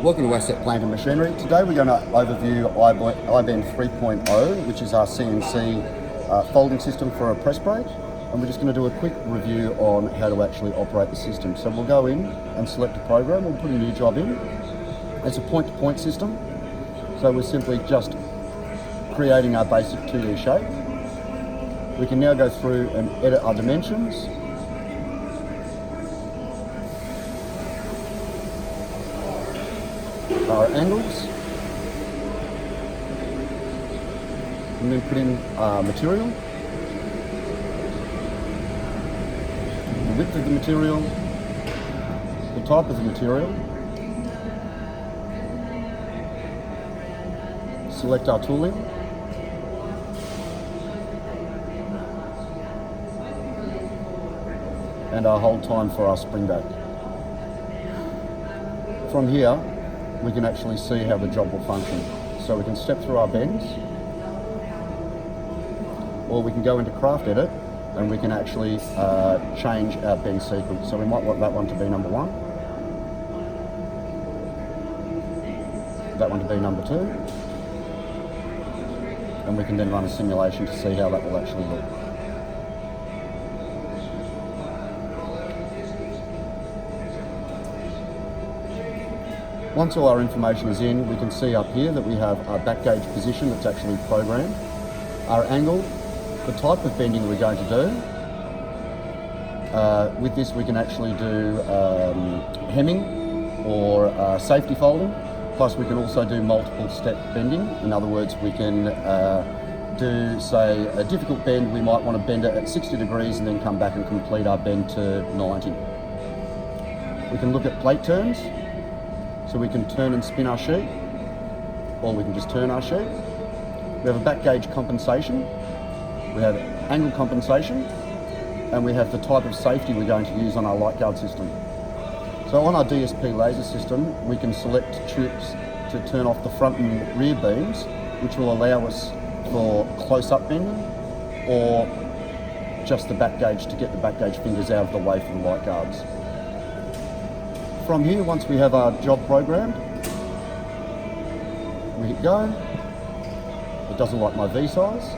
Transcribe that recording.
Welcome to Asset Plant and Machinery. Today we're going to overview iBend 3.0, which is our CNC folding system for a press brake. And we're just going to do a quick review on how to actually operate the system. So we'll go in and select a program. We'll put a new job in. It's a point-to-point system. So we're simply just creating our basic 2D shape. We can now go through and edit our dimensions. Our angles, and then put in material, the width of the material, the type of the material, select our tooling, and our hold time for our spring back. From here, we can actually see how the job will function. So we can step through our bends, or we can go into craft edit and we can actually change our bend sequence. So we might want that one to be number 1, that one to be number 2, and we can then run a simulation to see how that will actually look. Once all our information is in, we can see up here that we have our back gauge position that's actually programmed, our angle, the type of bending we're going to do. With this we can actually do hemming or safety folding, plus we can also do multiple step bending. In other words, we can do, say, a difficult bend. We might want to bend it at 60 degrees and then come back and complete our bend to 90. We can look at plate turns. So we can turn and spin our sheet, or we can just turn our sheet. We have a back gauge compensation, we have angle compensation, and we have the type of safety we're going to use on our light guard system. So on our DSP laser system, we can select trips to turn off the front and rear beams, which will allow us for close-up bending, or just the back gauge to get the back gauge fingers out of the way for the light guards. From here, once we have our job programmed, we hit go. It doesn't like my V size.